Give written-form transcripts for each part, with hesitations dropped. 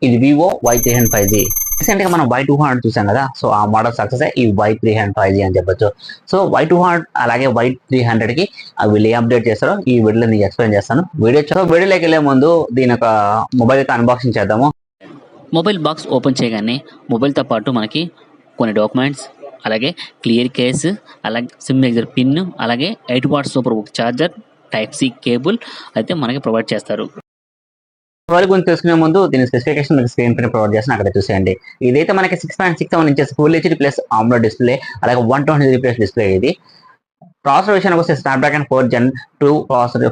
ఇది Vivo Y300 5G. Recent గా మనం Y200 చూసాం కదా, సో ఆ మోడల్ సక్సెస్ ఈ Y300 5G అని చెప్పొచ్చు. సో Y200 అలాగే Y300 కి వీళ్ళు ఏ అప్డేట్ చేస్తారో ఈ వీడియోలో నేను ఎక్స్ప్లెయిన్ చేస్తాను. వీడియోలోకి వెళ్ళే ముందు దీని ఒక మొబైల్ అయితే అన్బాక్సింగ్ చేద్దాము. మొబైల్ బాక్స్ ఓపెన్ చేయగానే మొబైల్తో పాటు మనకి కొన్ని డాక్యుమెంట్స్, అలాగే క్లియర్ కేసు, అలాగే సిమ్ ఎగ్జర్ పిన్, అలాగే 8 watts SuperVOOC charger, type C cable అయితే మనకి ప్రొవైడ్ చేస్తారు. మొబైల్ గురించి తెలుసుకునే ముందు దీని స్పెసిఫికేషన్ మీకు స్క్రీన్ పైన ప్రొవైడ్ చేస్తాను, అక్కడ చూసేయండి. ఇదైతే మనకి 6.67 inches full HD plus AMOLED display, అలాగే 120 డిస్ప్లే. ఇది ప్రాసెసర్ విషయానికి వస్తే స్నాప్డ్రాగన్ 4 Gen 2 ప్రాసెసర్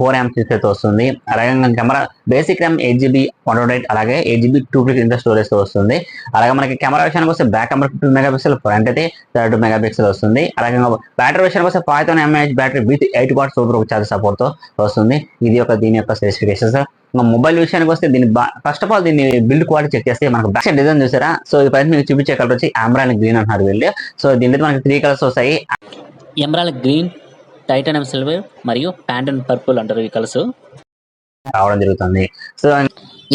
4 AMP చిప్తో వస్తుంది. అలాగే కెమెరా బేసిక్ ర్యామ్ 8GB 128, అలాగే 8GB 256 స్టోరేజ్ తో వస్తుంది. అలాగే మనకి కెమెరా విషయానికి వస్తే బ్యాక్ కెమెరా 50 మెగాపిక్సెల్, ఫ్రంట్ అయితే 32 మెగాపిక్సెల్ వస్తుంది. అలాగే బ్యాటరీ విషయానికి వస్తే 5000 mAh battery with 8 watts super charge support తో వస్తుంది. ఇది దీని యొక్క స్పెసిఫికేషన్స్. మొబైల్ విషయానికి వస్తే దీన్ని ఫస్ట్ ఆఫ్ ఆల్ దీన్ని బిల్డ్ క్వాలిటీ చెక్ చేస్తే మనకు బ్యాక్ సైడ్ డిజైన్ చూసారా. సో ఈ పైన మీకు చూపించే కలర్ వచ్చి ఎమరాల్డ్ గ్రీన్ అంటున్నారు వీళ్ళు. సో దీంట్లో మనకి 3 కలర్స్ వస్తాయి. ఎమరాల్డ్ గ్రీన్, టైటానియం సిల్వర్ మరియు ప్యాంటన్ పర్పుల్ అంటారు ఈ కలర్స్ రావడం జరుగుతుంది. సో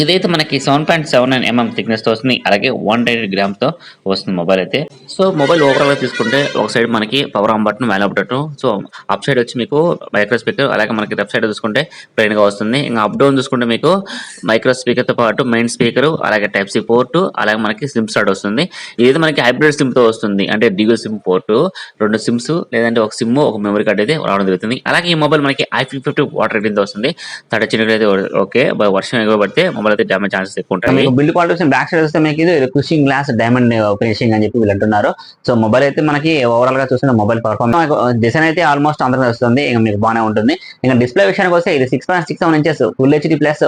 ఇదైతే మనకి 7.79 mm థిక్నెస్ తో వస్తుంది, అలాగే 180 grams తో వస్తుంది మొబైల్ అయితే. సో మొబైల్ ఓవరాల్ గా తీసుకుంటే ఒక సైడ్ మనకి power on button, value button, so up side వచ్చి మీకు మైక్రో స్పీకర్, అలాగే మనకి లెఫ్ట్ సైడ్ చూసుకుంటే ప్లెయిన్ గా వస్తుంది. ఇంకా అప్ డౌన్ చూసుకుంటే మీకు మైక్రో స్పీకర్ తో పాటు మెయిన్ స్పీకర్, అలాగే టైప్ సి పోర్ట్, అలాగే మనకి సిమ్ స్లాట్ వస్తుంది. ఇది మనకి హైబ్రిడ్ సిమ్ తో వస్తుంది, అంటే డ్యూయల్ సిమ్ పోర్ట్, 2 సిమ్స్ లేదంటే ఒక సిమ్, ఒక మెమరీ కార్డ్ అయితే రావడం జరుగుతుంది. అలాగే ఈ మొబైల్ మనకి IP50 వాటర్ రేటింగ్ తో వస్తుంది. తడ చిన్నట్లయితే ఓకే, వర్షం ఎక్కువ పడితే మొబైల్ అయితే డ్యామేజ్ ఛాన్సెస్ ఎక్కువ ఉంటాయి. బిల్డ్ క్వాలిటీ బ్యాక్ సైడ్ వస్తే మీకు ఇది కుషింగ్ గ్లాస్ డైమండ్ ఫినిషింగ్ అని చెప్పి వీళ్ళు అంటున్నారు. సో మొబైల్ అయితే మనకి ఓవరాల్ గా చూసిన మొబైల్ పర్ఫార్మెన్స్ డిజైన్ అయితే ఆల్మోస్ట్ అందరికీ వస్తుంది, ఇంకా మీకు బాగానే ఉంటుంది. ఇంకా డిస్ప్లే విషయానికి వస్తే ఇది 6.67 ఇంచెస్ ఫుల్ హెచ్డీ ప్లస్,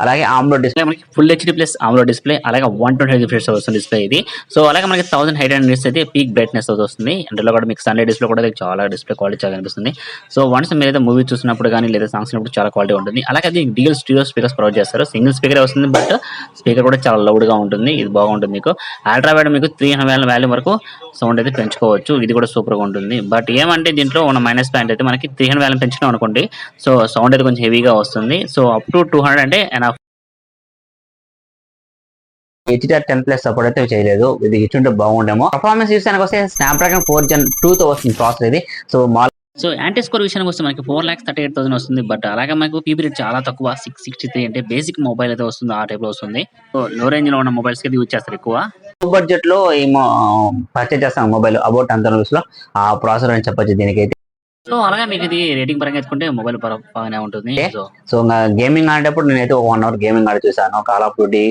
అలాగే AMOLED డిస్ప్లే, మనకి full HD plus AMOLED display, అలాగే 120 Hz వస్తుంది డిస్ప్లే ఇది. సో అలాగే మనకి 1800 nits అయితే పీక్ బ్రైట్నెస్ తో వస్తుంది. అందులో కూడా మీకు సన్లైట్ డిస్ప్లే కూడా చాలా డిస్ప్లే క్వాలిటీ చాలా కనిపిస్తుంది. సో వన్స్ మీరైతే మూవీ చూసినప్పుడు కానీ లేదా సాంగ్స్ విన్నప్పుడు చాలా క్వాలిటీ ఉంటుంది. అలాగే అది డ్యూయల్ స్టీరియో స్పీకర్స్ ప్రొవైడ్ చేస్తారు. సింగిల్ స్పీకర్ వస్తుంది, బట్ స్పీకర్ కూడా చాలా లౌడ్ గా ఉంటుంది. ఇది బాగుంటుంది. మీకు అల్ట్రా వైడ్ మీకు 300 వాల్యూ వరకు సౌండ్ అయితే పెంచుకోవచ్చు. ఇది కూడా సూపర్ గా ఉంటుంది. బట్ ఏమంటే దీంట్లో ఉన్న మైనస్ పాయింట్ అయితే మనకి 300 వాల్యూ పెంచుకున్నాం అనుకోండి, సో సౌండ్ అయితే కొంచెం హెవీగా వస్తుంది. సో అప్ టు 200 అంటే HDR10+ సపోర్ట్ అయితే చేయలేదు. ఇది ఇచ్చుంటే బాగుండేమో. పర్ఫార్మెన్స్ విషయానికి వస్తే స్నాప్డ్రాగన్ 4 Gen 2 తో వస్తుంది ప్రాసెసర్ ఇది. సో యాంటీ స్కోర్ విషయానికి వస్తే మనకి 4,38,000 వస్తుంది. బట్ అలాగే మనకు పీబీ రేట్ చాలా తక్కువ, 663, అంటే బేసిక్ మొబైల్ అయితే వస్తుంది, ఆ టైప్ లో వస్తుంది. సో లో రేంజ్ లో ఉన్న మొబైల్స్ కి యూజ్ చేస్తారు ఎక్కువ. బడ్జెట్ లో ఏమో పర్చేజ్ చేస్తాం మొబైల్ అబౌట్ 10,000 లో ఆ ప్రాసెసర్ అని చెప్పొచ్చు దీనికైతే. సో అలాగే మీకు ఇది రేటింగ్ పరంగా ఎత్తుకుంటే మొబైల్ బాగానే ఉంటుంది. సో గేమింగ్ ఆడేటప్పుడు నేనైతే 1 hour గేమింగ్ ఆడి చూసాను. కాల్ ఆఫ్ డ్యూటీ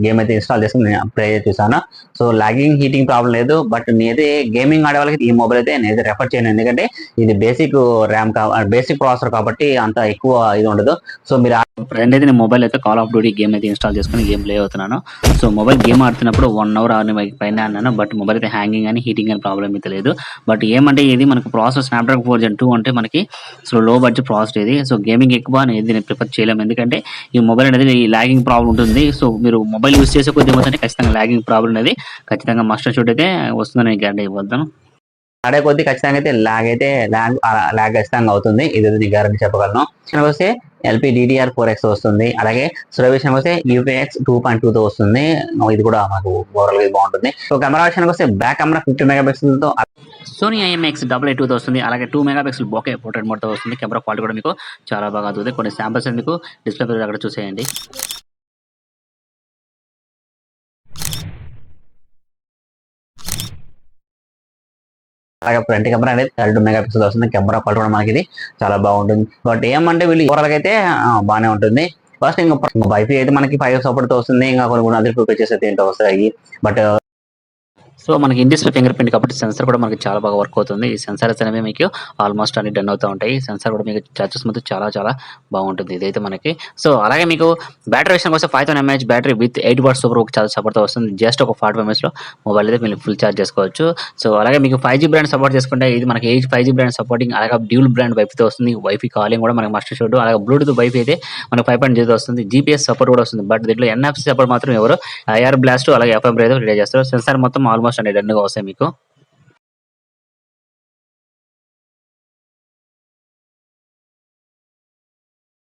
గేమ్ అయితే ఇన్స్టాల్ చేసుకుని నేను ప్లే చూసాను. సో లాగింగ్, హీటింగ్ ప్రాబ్లం లేదు. బట్ నేనైతే గేమింగ్ ఆడే వాళ్ళకి ఈ మొబైల్ అయితే నేనైతే రెఫర్ చేయను, ఎందుకంటే ఇది బేసిక్ ర్యామ్ బేసిక్ ప్రాసెసర్ కాబట్టి అంత ఎక్కువ ఇది ఉండదు. సో మీరు ఫ్రెండ్ అయితే నేను మొబైల్ అయితే కాల్ ఆఫ్ డ్యూటీ గేమ్ అయితే ఇన్స్టాల్ చేసుకుని గేమ్ ప్లే అవుతున్నాను. సో మొబైల్ గేమ్ ఆడుతున్నప్పుడు 1 hour పైన అన్నాను, బట్ మొబైల్ అయితే హ్యాంగింగ్ అని హీటింగ్ అని ప్రాబ్లం అయితే లేదు. బట్ ఏమంటే ఇది మనకు ప్రాసెస్ స్నాప్డ్రాగన్ 4 Gen 2 అంటే మనకి సో లో బడ్జెట్ ప్రాసెస్ ఇది. సో గేమింగ్ ఎక్కువ నేను ప్రిఫర్ చేయలేము, ఎందుకంటే ఈ మొబైల్ అనేది లాగింగ్ ప్రాబ్లం ఉంటుంది. సో మీరు మొబైల్ యూజ్ చేసే కొద్ది ఏమవుతుంటే ఖచ్చితంగా లాగింగ్ ప్రాబ్లం అనేది ఖచ్చితంగా మస్ట్ షూట్ అయితే వస్తుందని గ్యారంటీ ఇవ్వద్దాను. ఆడే కొద్ది ఖచ్చితంగా అయితే ల్యాగ్ ఖచ్చితంగా అవుతుంది, ఇది నేను గ్యారంటీ చెప్పగలను. వస్తే LPDDR4X వస్తుంది. అలాగే స్లో విషయానికి వస్తే UPX 2.2 తో వస్తుంది. ఇది కూడా మాకు ఓవరాల్ గా బాగుంటుంది. సో కెమెరా విషయానికి వస్తే బ్యాక్ కెమెరా 50 మెగాపిక్సెల్ తో సోనీ IMX882 తో వస్తుంది. అలాగే 2 మెగాపిక్సెల్ బోకే పోర్ట్రేట్ మోడ్ తో వస్తుంది. కెమెరా క్వాలిటీ కూడా మీకు చాలా బాగా అవుతుంది. కొన్ని శాంపిల్స్ మీకు డిస్ప్లే పేరు అక్కడ చూసేయండి. అలాగే ఫ్రంట్ కెమెరా అనేది 32 మెగాపిక్సెల్ వస్తుంది. కెమెరా క్వాలిటీ కూడా మనకి ఇది చాలా బాగుంటుంది. బట్ ఏమంటే వీళ్ళు ఓవరాల్ గా అయితే బాగానే ఉంటుంది. ఫస్ట్ ఇంకా వైఫై అయితే మనకి 5 సపోర్ట్ తో వస్తుంది. ఇంకా కొన్ని అదర్ ఫీచర్స్ అయితే ఏంటో వస్తాయి. బట్ సో మనకి ఇండిస్ప్లే ఫింగర్ ప్రింట్ కాబట్టి సెన్సార్ కూడా మనకి చాలా బాగా వర్క్ అవుతుంది. ఈ సెన్సార్స్ అనేవి మీకు ఆల్మోస్ట్ అన్ని డన్ అవుతూ ఉంటాయి. సెన్సార్ కూడా మీకు చార్జెస్ మొత్తం చాలా బాగుంటుంది ఇదైతే మనకి. సో అలాగే మీకు బ్యాటరీ విషయానికి వస్తే 5000 mAh battery with 8 watts super charge support వస్తుంది. జస్ట్ ఒక 45 minutes లో మొబైల్ అయితే మీరు ఫుల్ ఛార్జ్ చేసుకోవచ్చు. సో అలాగే మీకు 5G బ్రాండ్ సపోర్ట్ చేసుకుంటే ఇది మనకి 5G బ్రాండ్ సపోర్టింగ్, అలాగే డ్యూల్ బ్రాండ్ వైఫైతో వస్తుంది. వైఫై కాలింగ్ కూడా మనకి మస్ట్ షూట్, అలాగే బ్లూటూత్ వైఫై అయితే మనకి 5.0 వస్తుంది. GPS సపోర్ట్ కూడా వస్తుంది. బట్ దీంట్లో NFC సపోర్ట్ మాత్రం ఎవరు IR బ్లాస్ట్ అలాగే FM అయితే రిలీజ్ చేస్తారు. సెన్సార్ మొత్తం ఆల్మోస్ట్ అన్ని డన్ గా వస్తాయి మీకు.